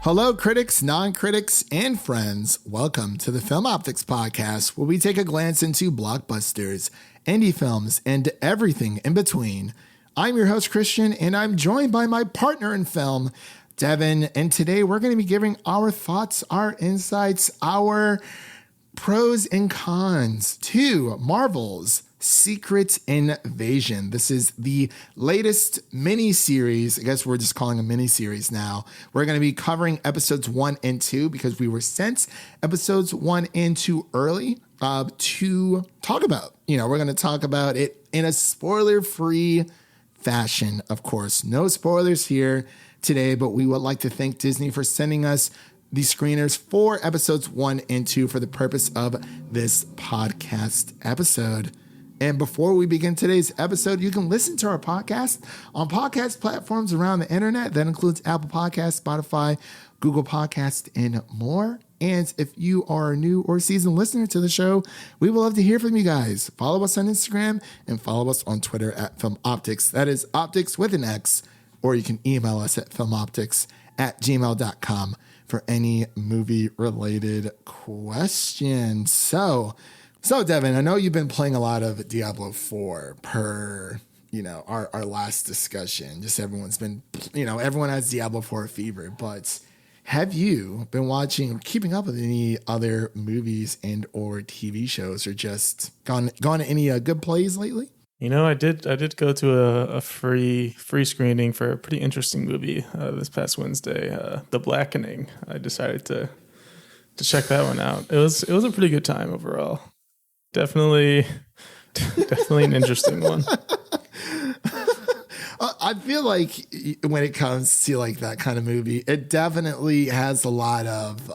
Hello, critics, non-critics, and friends. Welcome to the Film Optix podcast, where we take a glance into blockbusters, indie films, and everything in between. I'm your host, Christian, and I'm joined by my partner in film, Devin. And today we're going to be giving our thoughts, our insights, our pros and cons to Marvel's Secret Invasion. This is the latest mini-series. I guess we're just calling a mini-series now. We're going to be covering episodes 1 and 2 because we were sent episodes 1 and 2 early to talk about. We're going to talk about it in a spoiler-free fashion, of course. No spoilers here today, but we would like to thank Disney for sending us the screeners for episodes 1 and 2 for the purpose of this podcast episode. And before we begin today's episode, you can listen to our podcast on podcast platforms around the internet. That includes Apple Podcasts, Spotify, Google Podcasts, and more. And if you are a new or seasoned listener to the show, we would love to hear from you guys. Follow us on Instagram and follow us on Twitter at Film Optix. That is Optix with an X, or you can email us at filmoptix@gmail.com for any movie-related questions. So Devin, I know you've been playing a lot of Diablo 4 per, our last discussion. Just everyone has Diablo 4 fever, but have you been watching or keeping up with any other movies and or TV shows, or just gone to any good plays lately? I did go to a free screening for a pretty interesting movie this past Wednesday, The Blackening. I decided to check that one out. It was a pretty good time overall. Definitely an interesting one. I feel like when it comes to like that kind of movie, it definitely has a lot of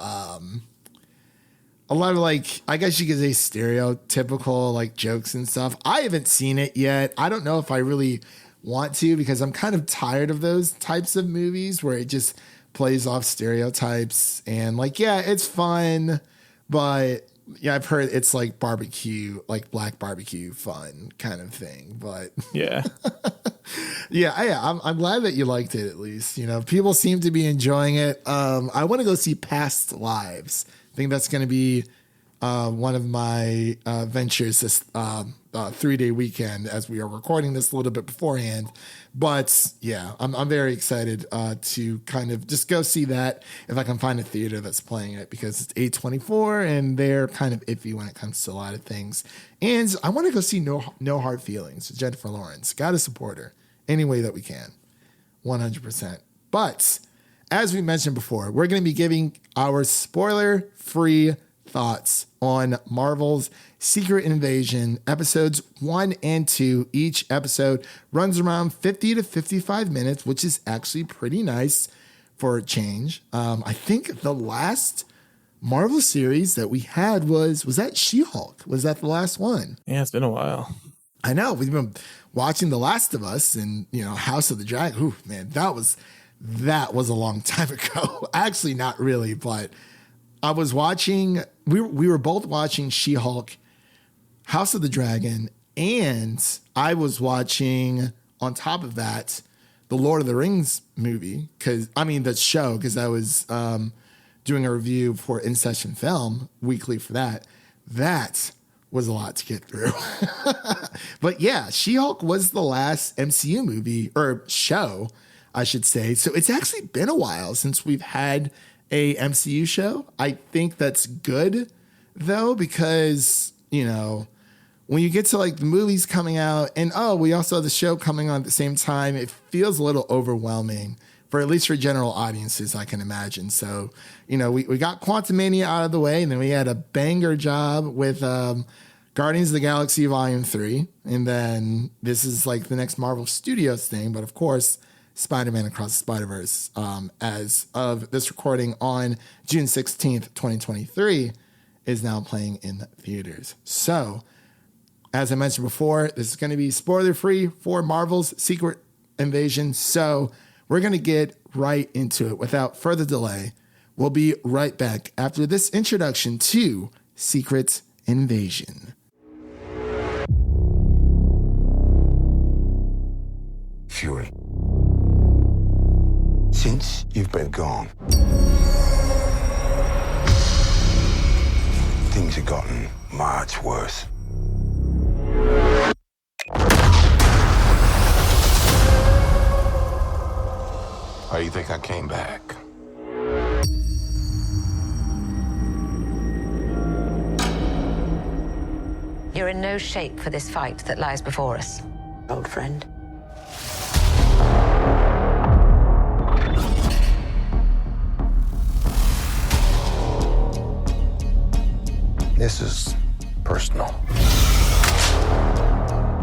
like, I guess you could say stereotypical like jokes and stuff. I haven't seen it yet. I don't know if I really want to, because I'm kind of tired of those types of movies where it just plays off stereotypes and like, yeah, it's fun, but yeah, I've heard it's like barbecue, like black barbecue fun kind of thing. But yeah, I'm glad that you liked it at least. People seem to be enjoying it. I want to go see Past Lives. I think that's going to be one of my ventures this 3-day weekend, as we are recording this a little bit beforehand. But yeah, I'm very excited to kind of just go see that if I can find a theater that's playing it, because it's A24 and they're kind of iffy when it comes to a lot of things. And I want to go see No Hard Feelings with Jennifer Lawrence. Got to support her any way that we can, 100%. But as we mentioned before, we're going to be giving our spoiler-free thoughts on Marvel's Secret Invasion episodes 1 and 2. Each episode runs around 50 to 55 minutes, which is actually pretty nice for a change. I think the last Marvel series that we had was that She-Hulk? Was that the last one? Yeah, it's been a while. I know. We've been watching The Last of Us and, House of the Dragon. Ooh, man, that was a long time ago. Actually, not really, but I was watching, we were both watching She-Hulk, House of the Dragon, and I was watching, on top of that, the Lord of the Rings movie, the show, because I was doing a review for In Session Film weekly for that. That was a lot to get through. But yeah, She-Hulk was the last MCU movie, or show, I should say. So it's actually been a while since we've had a MCU show. I think that's good though, because, when you get to like the movies coming out and, we also have the show coming on at the same time, it feels a little overwhelming at least for general audiences, I can imagine. So, we got Quantumania out of the way, and then we had a banger job with Guardians of the Galaxy Volume 3. And then this is like the next Marvel Studios thing. But of course, Spider-Man Across the Spider-Verse, as of this recording on June 16th, 2023, is now playing in theaters. So, as I mentioned before, this is going to be spoiler-free for Marvel's Secret Invasion. So, we're going to get right into it without further delay. We'll be right back after this introduction to Secret Invasion. Fury. Since you've been gone, Things have gotten much worse. Why do you think I came back? You're in no shape for this fight that lies before us, old friend. This is personal.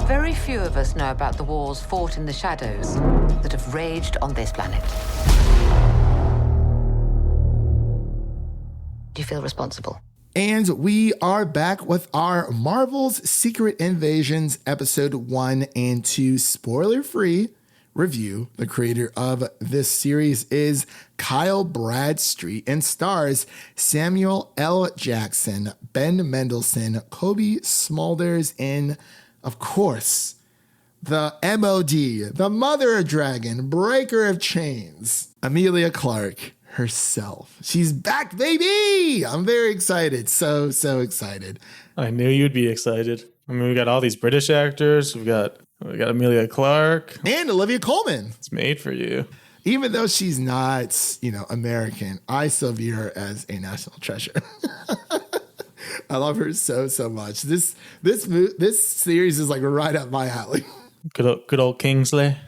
Very few of us know about the wars fought in the shadows that have raged on this planet. Do you feel responsible? And we are back with our Marvel's Secret Invasions episode 1 and 2 spoiler-free review. The creator of this series is Kyle Bradstreet and stars Samuel L. Jackson, Ben Mendelsohn, Kobe Smulders, and, of course, the MOD, the Mother of Dragon, Breaker of Chains, Emilia Clarke herself. She's back, baby! I'm very excited. So excited. I knew you'd be excited. I mean, we got all these British actors. We got Emilia Clarke. And Olivia Colman. It's made for you. Even though she's not, American, I still view her as a national treasure. I love her so much. This series is like right up my alley. Good old Kingsley.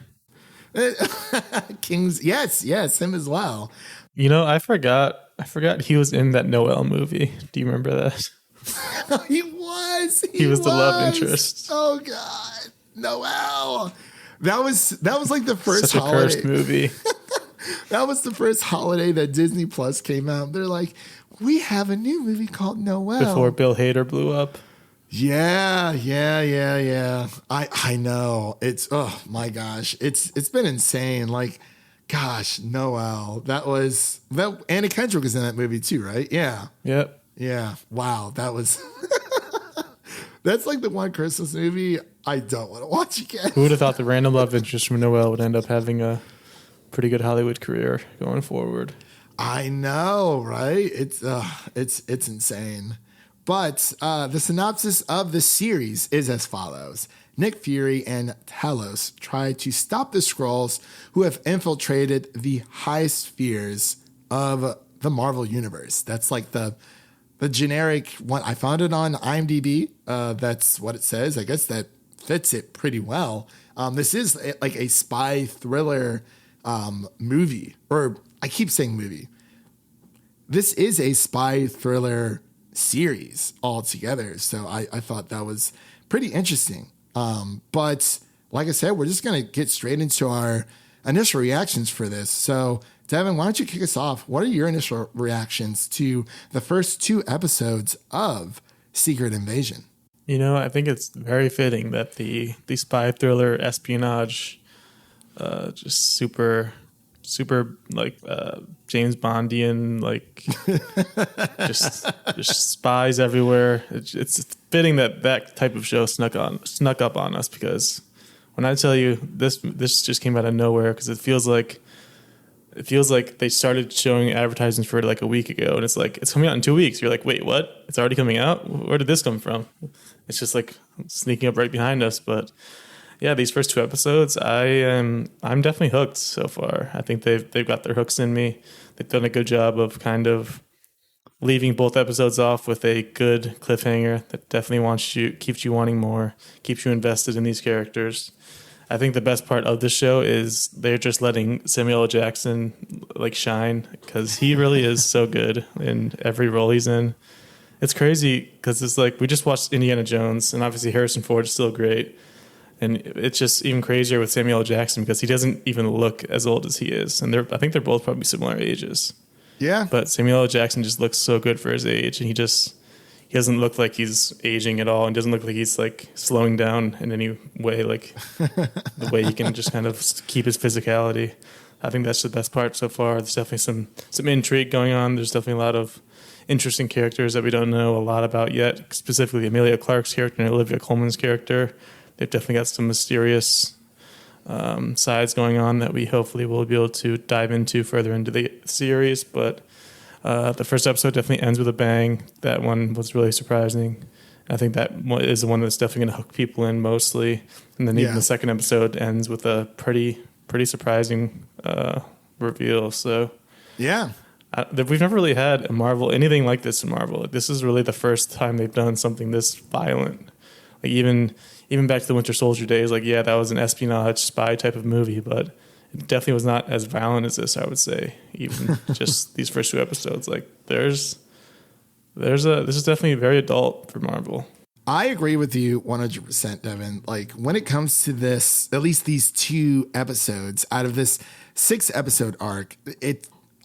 Yes, him as well. I forgot he was in that Noelle movie. Do you remember that? He was. He was the love interest. Oh God, Noelle. That was like the first Such a holiday cursed movie. That was the first holiday that Disney Plus came out. They're like, we have a new movie called Noelle. Before Bill Hader blew up. Yeah. I know. It's, oh my gosh. It's been insane. Like, gosh, Noelle. Anna Kendrick was in that movie too, right? Yeah. Yep. Yeah. Wow. That was, that's like the one Christmas movie I don't want to watch again. Who would have thought the random love interest from Noelle would end up having a pretty good Hollywood career going forward? I know, right? It's insane. But the synopsis of the series is as follows. Nick Fury and Talos try to stop the Skrulls who have infiltrated the high spheres of the Marvel Universe. That's like the generic one. I found it on IMDb. That's what it says. I guess that fits it pretty well. This is like a spy thriller movie. Or I keep saying movie. This is a spy thriller series altogether. So I thought that was pretty interesting. But like I said, we're just going to get straight into our initial reactions for this. So Devin, why don't you kick us off? What are your initial reactions to the first 2 episodes of Secret Invasion? I think it's very fitting that the spy thriller espionage, just super like James Bondian, like just spies everywhere. It's fitting that type of show snuck up on us, because when I tell you this just came out of nowhere, because it feels like they started showing advertisements for it like a week ago, and it's like it's coming out in 2 weeks. You're like, wait, what? It's already coming out? Where did this come from? It's just like sneaking up right behind us, but. Yeah, these first 2 episodes, I'm definitely hooked so far. I think they've got their hooks in me. They've done a good job of kind of leaving both episodes off with a good cliffhanger that definitely keeps you wanting more, keeps you invested in these characters. I think the best part of the show is they're just letting Samuel L. Jackson like shine, because he really is so good in every role he's in. It's crazy because it's like we just watched Indiana Jones, and obviously Harrison Ford is still great. And it's just even crazier with Samuel L. Jackson, because he doesn't even look as old as he is. And I think they're both probably similar ages. Yeah. But Samuel L. Jackson just looks so good for his age. And he doesn't look like he's aging at all. And doesn't look like he's like slowing down in any way, like the way he can just kind of keep his physicality. I think that's the best part so far. There's definitely some intrigue going on. There's definitely a lot of interesting characters that we don't know a lot about yet. Specifically Emilia Clarke's character and Olivia Colman's character. They've definitely got some mysterious sides going on that we hopefully will be able to dive into further into the series. But The first episode definitely ends with a bang. That one was really surprising. I think that is the one that's definitely going to hook people in mostly. And then even the second episode ends with a pretty surprising reveal. So Yeah. We've never really had anything like this in Marvel. This is really the first time they've done something this violent. Like even back to the Winter Soldier days, like, yeah, that was an espionage spy type of movie, but it definitely was not as violent as this, I would say. Even just these first 2 episodes, like this is definitely very adult for Marvel. I agree with you 100%, Devin. Like when it comes to this, at least these 2 episodes out of this 6-episode arc,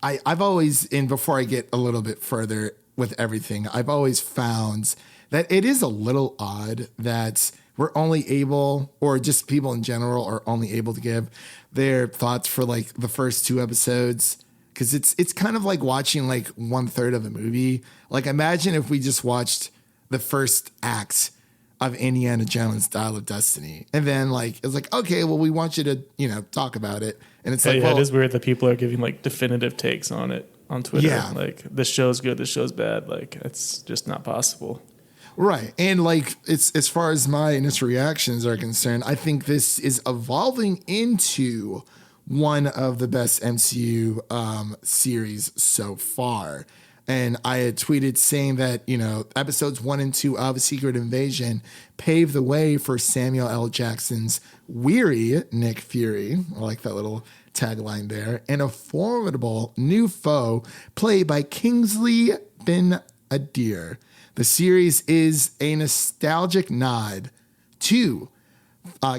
I've always, and before I get a little bit further with everything, I've always found that it is a little odd that we're only able, or just people in general are only able to give their thoughts for like the first 2 episodes. Cause it's kind of like watching like 1/3 of a movie. Like imagine if we just watched the first act of Indiana Jones Dial of Destiny. And then like, it's like, okay, well, we want you to, talk about it. And it's like, well, it is weird that people are giving like definitive takes on it on Twitter. Yeah. Like this show's good, this show's bad. Like it's just not possible. Right. And like, it's as far as my initial reactions are concerned, I think this is evolving into one of the best MCU series so far. And I had tweeted saying that, episodes 1 and 2 of Secret Invasion paved the way for Samuel L. Jackson's weary Nick Fury. I like that little tagline there. And a formidable new foe played by Kingsley Ben-Adir. The series is a nostalgic nod to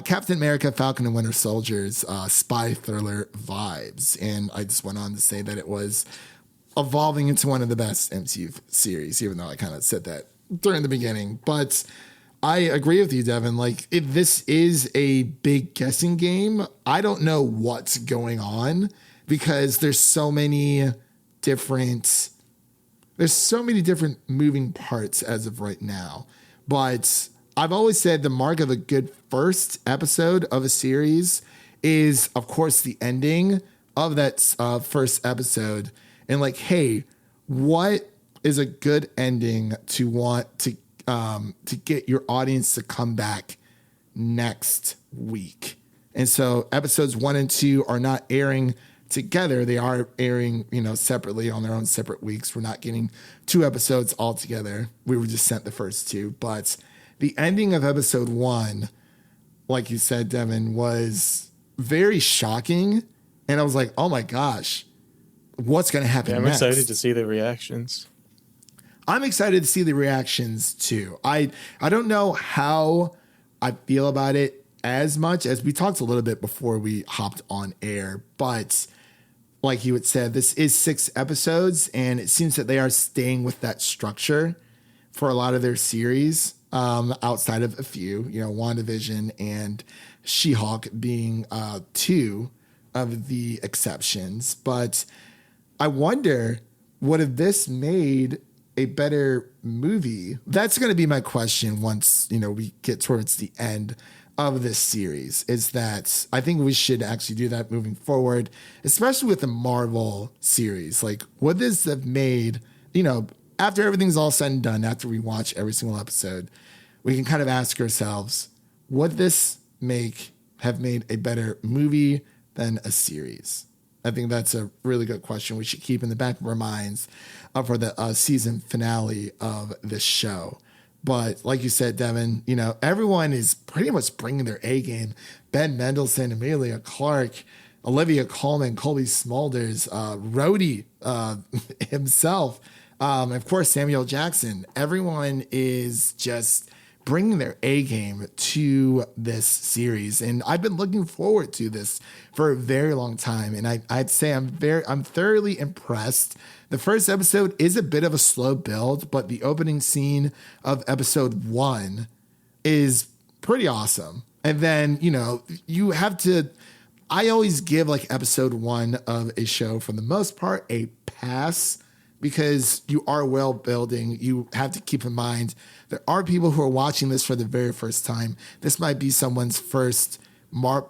Captain America, Falcon and Winter Soldier's spy thriller vibes. And I just went on to say that it was evolving into one of the best MCU series, even though I kind of said that during the beginning. But I agree with you, Devin. Like, if this is a big guessing game, I don't know what's going on because there's so many different moving parts as of right now. But I've always said the mark of a good first episode of a series is, of course, the ending of that first episode. And like, hey, what is a good ending to want to get your audience to come back next week? And so episodes 1 and 2 are not airing together. They are airing, separately on their own separate weeks. We're not getting 2 episodes all together. We were just sent the first 2. But the ending of episode 1, like you said, Devin, was very shocking. And I was like, oh my gosh, what's going to happen next? I'm excited to see the reactions. I'm excited to see the reactions too. I don't know how I feel about it as much as we talked a little bit before we hopped on air, but like you had said, this is 6 episodes and it seems that they are staying with that structure for a lot of their series, outside of a few, WandaVision and She-Hulk being 2 of the exceptions. But I wonder, would have this made a better movie? That's going to be my question once, we get towards the end of this series, is that I think we should actually do that moving forward, especially with the Marvel series. Like, would this have made, after everything's all said and done, after we watch every single episode, we can kind of ask ourselves, would this have made a better movie than a series? I think that's a really good question we should keep in the back of our minds for the season finale of this show. But like you said, Devin, everyone is pretty much bringing their A game. Ben Mendelsohn, Emilia Clarke, Olivia Colman, Colby Smulders, Rhodey himself, of course, Samuel Jackson. Everyone is just bringing their A game to this series. And I've been looking forward to this for a very long time. And I'd say I'm thoroughly impressed. The first episode is a bit of a slow build, but the opening scene of episode 1 is pretty awesome. And then, you have to, I always give like episode 1 of a show, for the most part, a pass, because you are well building. You have to keep in mind there are people who are watching this for the very first time. This might be someone's first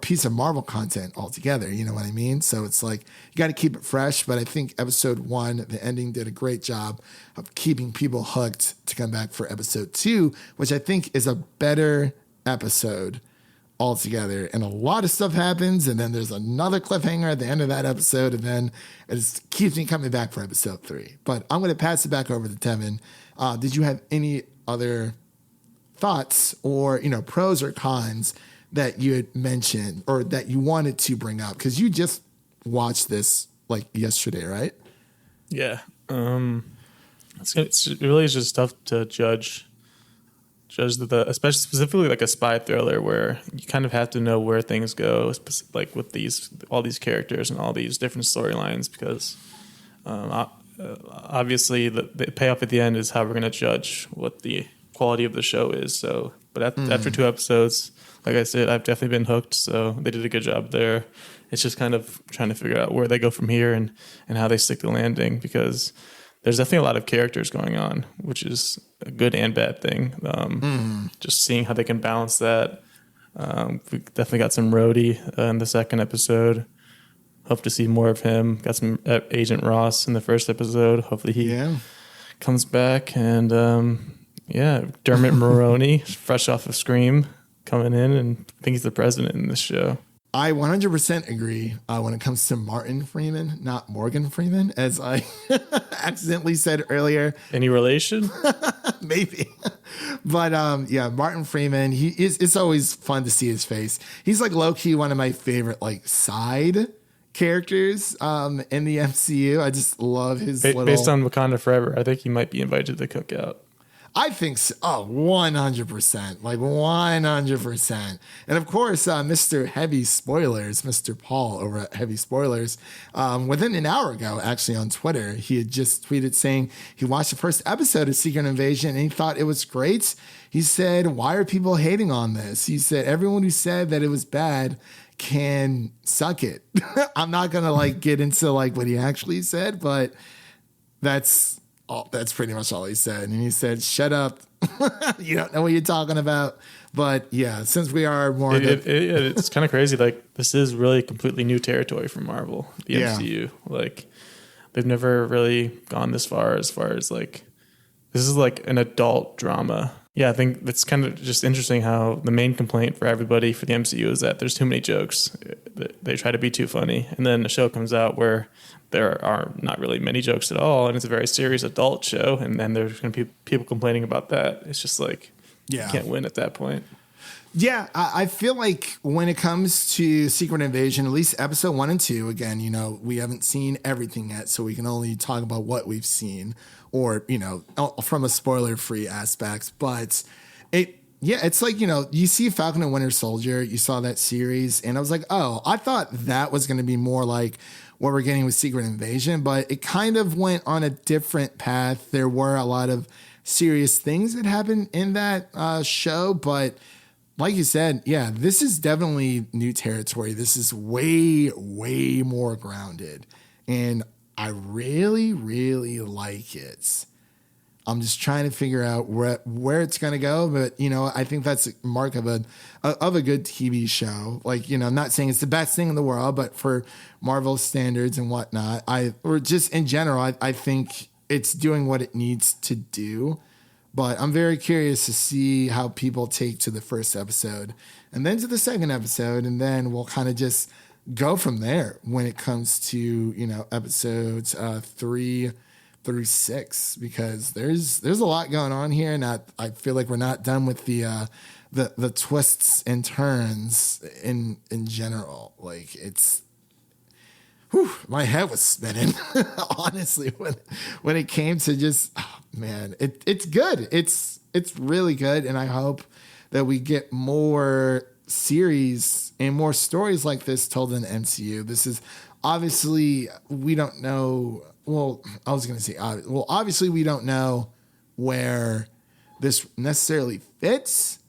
piece of Marvel content altogether. You know what I mean? So it's like you got to keep it fresh. But I think episode 1, the ending, did a great job of keeping people hooked to come back for episode 2, which I think is a better episode altogether. And a lot of stuff happens, and then there's another cliffhanger at the end of that episode, and then it keeps me coming back for episode 3. But I'm going to pass it back over to Devin. Did you have any other thoughts or, pros or cons that you had mentioned or that you wanted to bring up? Because you just watched this like yesterday, right? Yeah. It's really just tough to judge especially specifically like a spy thriller where you kind of have to know where things go, like with all these characters and all these different storylines, because obviously the payoff at the end is how we're going to judge what the quality of the show is. So, but after 2 episodes, like I said, I've definitely been hooked. So they did a good job there. It's just kind of trying to figure out where they go from here and how they stick the landing, because there's definitely a lot of characters going on, which is a good and bad thing. Just seeing how they can balance that. We definitely got some Rhodey in the second episode. Hope to see more of him. Got some Agent Ross in the first episode. Hopefully he comes back. And Dermot Mulroney, fresh off of Scream, coming in, and I think he's the president in this show. I 100% agree when it comes to Martin Freeman, not Morgan Freeman, as I accidentally said earlier. Any relation? Maybe. But Martin Freeman, it's always fun to see his face. He's like low-key one of my favorite like side characters in the MCU. I just love his based on Wakanda Forever, I think he might be invited to the cookout. I think so. Oh, 100%. Like 100%. And of course, Mr. Heavy Spoilers, Mr. Paul over at Heavy Spoilers, within an hour ago, actually on Twitter, he had just tweeted saying he watched the first episode of Secret Invasion and he thought it was great. He said, why are people hating on this? He said, everyone who said that it was bad can suck it. I'm not going to like get into like what he actually said, but that's pretty much all he said. And he said, shut up. You don't know what you're talking about. But yeah, since we are more... it's kind of crazy. Like, this is really completely new territory for Marvel, the MCU. Like, they've never really gone this far as like, this is like an adult drama. Yeah, I think it's kind of just interesting how the main complaint for everybody for the MCU is that there's too many jokes. They try to be too funny. And then a show comes out where there are not really many jokes at all, and it's a very serious adult show, and then there's going to be people complaining about that. It's just like, you can't win at that point. Yeah, I feel like when it comes to Secret Invasion, at least episode 1 and 2, again, we haven't seen everything yet, so we can only talk about what we've seen, or, from a spoiler-free aspect. But it's like, you see Falcon and Winter Soldier, you saw that series, and I was like, oh, I thought that was going to be more like what we're getting with Secret Invasion, but it kind of went on a different path. There were a lot of serious things that happened in that show, but like you said, yeah, this is definitely new territory. This is way, way more grounded, and I really, really like it. I'm just trying to figure out where it's going to go, but I think that's a mark of a good TV show. Like, I'm not saying it's the best thing in the world, but for Marvel standards and whatnot, or just in general, I think it's doing what it needs to do. But I'm very curious to see how people take to the first episode and then to the second episode, and then we'll kind of just go from there when it comes to episodes 3 through 6, because there's a lot going on here, and I feel like we're not done with the twists and turns in general. Like, it's my head was spinning honestly when it came to just it's good. It's really good, and I hope that we get more series and more stories like this told in the MCU. This is obviously, we don't know. Well, I was going to say, obviously we don't know where this necessarily fits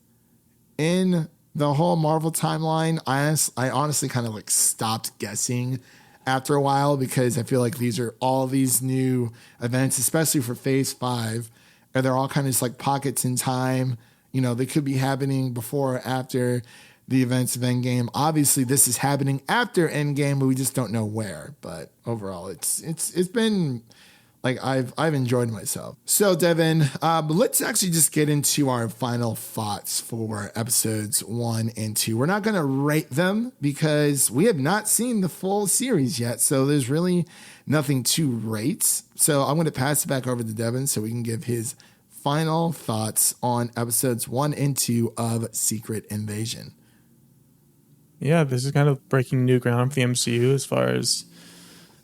in the whole Marvel timeline. I honestly kind of like stopped guessing after a while, because I feel like these are all these new events, especially for Phase 5, and they're all kind of just like pockets in time. They could be happening before or after the events of Endgame. Obviously, this is happening after Endgame, but we just don't know where. But overall, it's been like I've enjoyed myself. So, Devin, let's actually just get into our final thoughts for episodes 1 and 2. We're not going to rate them because we have not seen the full series yet, so there's really nothing to rate. So I'm going to pass it back over to Devin so we can give his final thoughts on episodes 1 and 2 of Secret Invasion. Yeah, this is kind of breaking new ground for the MCU as far as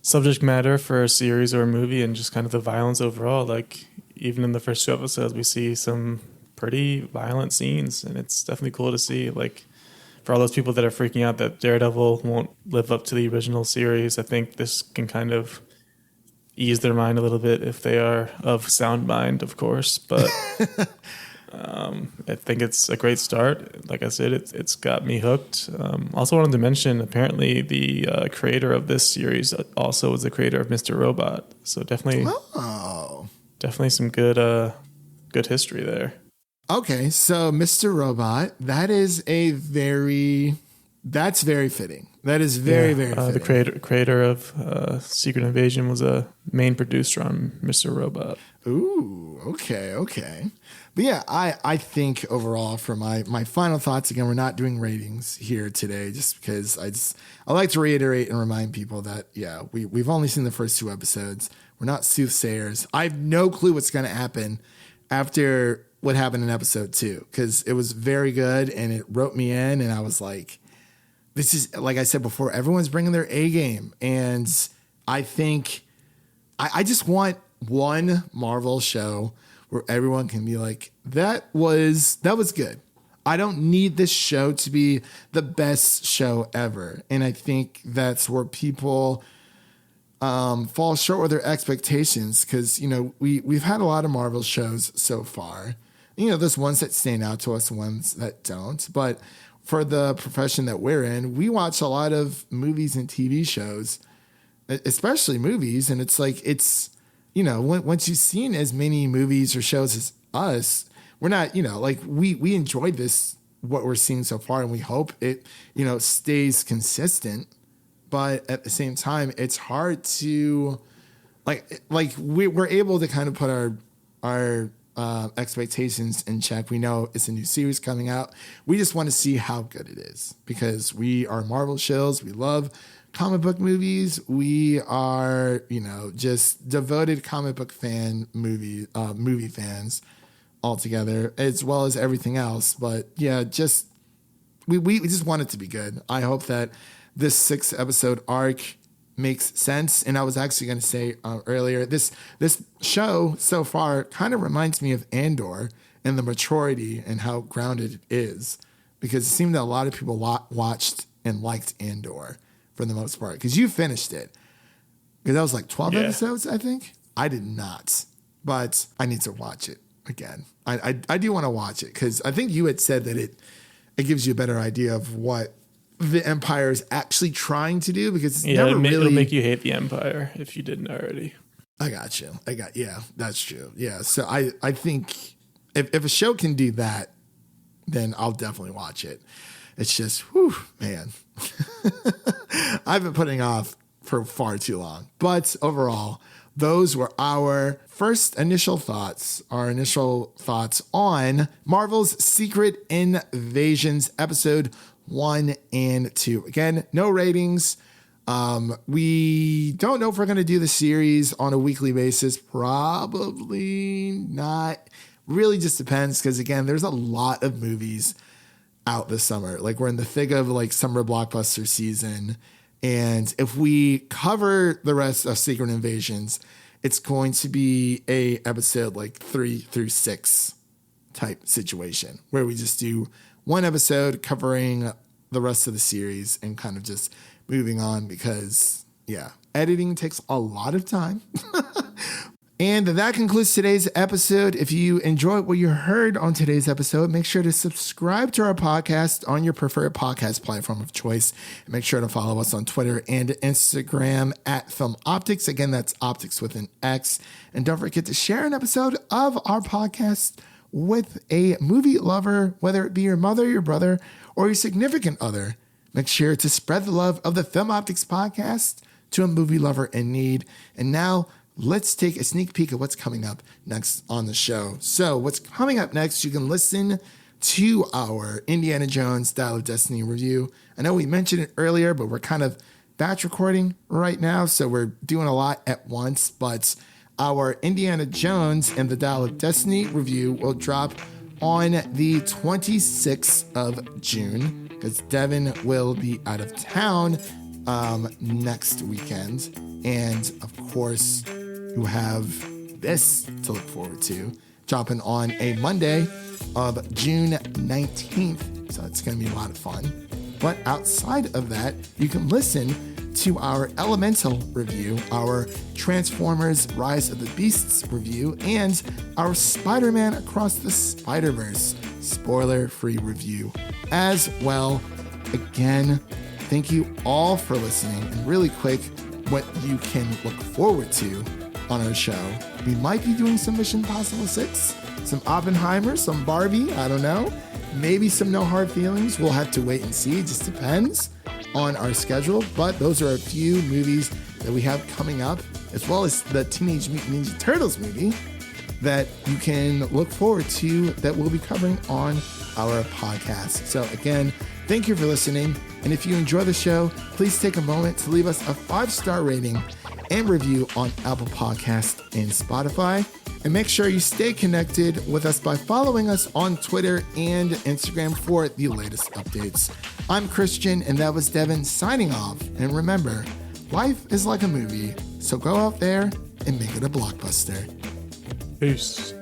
subject matter for a series or a movie, and just kind of the violence overall. Like, even in the first 2 episodes, we see some pretty violent scenes, and it's definitely cool to see. Like, for all those people that are freaking out that Daredevil won't live up to the original series, I think this can kind of ease their mind a little bit if they are of sound mind, of course. But I think it's a great start. Like I said, it's got me hooked. Also wanted to mention, apparently the creator of this series also was the creator of Mr. Robot. So definitely some good history there. Okay, so Mr. Robot, that's very fitting. That is very fitting. The creator of Secret Invasion was a main producer on Mr. Robot. Ooh, okay. But yeah, I think overall for my final thoughts, again, we're not doing ratings here today just because I like to reiterate and remind people that, yeah, we've only seen the first 2 episodes. We're not soothsayers. I have no clue what's going to happen after what happened in episode 2 because it was very good and it roped me in, and I was like, this is, like I said before, everyone's bringing their A game, and I think I just want one Marvel show where everyone can be like, that was good. I don't need this show to be the best show ever. And I think that's where people fall short with their expectations because, we've had a lot of Marvel shows so far. There's ones that stand out to us, ones that don't. But for the profession that we're in, we watch a lot of movies and TV shows, especially movies. And it's like, once you've seen as many movies or shows as us, we're not, we enjoyed this, what we're seeing so far, and we hope it, stays consistent. But at the same time, it's hard to, we're able to kind of put our expectations in check. We know it's a new series coming out. We just want to see how good it is because we are Marvel shills. We love comic book movies. We are, just devoted comic book movie fans altogether, as well as everything else. But yeah, we just want it to be good. I hope that this 6-episode arc makes sense. And I was actually going to say earlier, this show so far kind of reminds me of Andor and the maturity and how grounded it is, because it seemed that a lot of people watched and liked Andor for the most part, because you finished it. Because that was like 12 episodes, I think. I did not, but I need to watch it again. I do want to watch it because I think you had said that it gives you a better idea of what the Empire is actually trying to do, because it'll make you hate the Empire if you didn't already. I got you. Yeah, that's true. Yeah, so I think if a show can do that, then I'll definitely watch it. It's just, whew, man. I've been putting off for far too long. But overall, those were our initial thoughts on Marvel's Secret Invasions episode 1 and 2. Again, no ratings. We don't know if we're going to do the series on a weekly basis. Probably not. Really just depends, because again, there's a lot of movies out this summer. Like, we're in the thick of summer blockbuster season. And if we cover the rest of Secret Invasions, it's going to be a episode 3 through 6 type situation, where we just do one episode covering the rest of the series and kind of just moving on, because editing takes a lot of time. And that concludes today's episode. If you enjoyed what you heard on today's episode, make sure to subscribe to our podcast on your preferred podcast platform of choice. And make sure to follow us on Twitter and Instagram at Film Optix. Again, that's Optix with an X. And don't forget to share an episode of our podcast with a movie lover, whether it be your mother, your brother, or your significant other, make sure to spread the love of the Film Optix podcast to a movie lover in need. And now let's take a sneak peek at what's coming up next on the show. So what's coming up next, you can listen to our Indiana Jones Dial of Destiny review. I know we mentioned it earlier, but we're kind of batch recording right now, so we're doing a lot at once. But our Indiana Jones and the Dial of Destiny review will drop on the 26th of June, because Devin will be out of town next weekend. And of course, you have this to look forward to, dropping on a Monday of June 19th. So it's going to be a lot of fun. But outside of that, you can listen to our Elemental review, our Transformers Rise of the Beasts review, and our Spider-Man Across the Spider-Verse spoiler-free review as well. Again, thank you all for listening. And really quick, what you can look forward to on our show. We might be doing some Mission Impossible 6, some Oppenheimer, some Barbie, I don't know. Maybe some No Hard Feelings. We'll have to wait and see. It just depends on our schedule. But those are a few movies that we have coming up, as well as the Teenage Mutant Ninja Turtles movie that you can look forward to that we'll be covering on our podcast. So again, thank you for listening. And if you enjoy the show, please take a moment to leave us a 5-star rating and review on Apple Podcasts and Spotify. And make sure you stay connected with us by following us on Twitter and Instagram for the latest updates. I'm Christian, and that was Devin signing off. And remember, life is like a movie, so go out there and make it a blockbuster. Peace.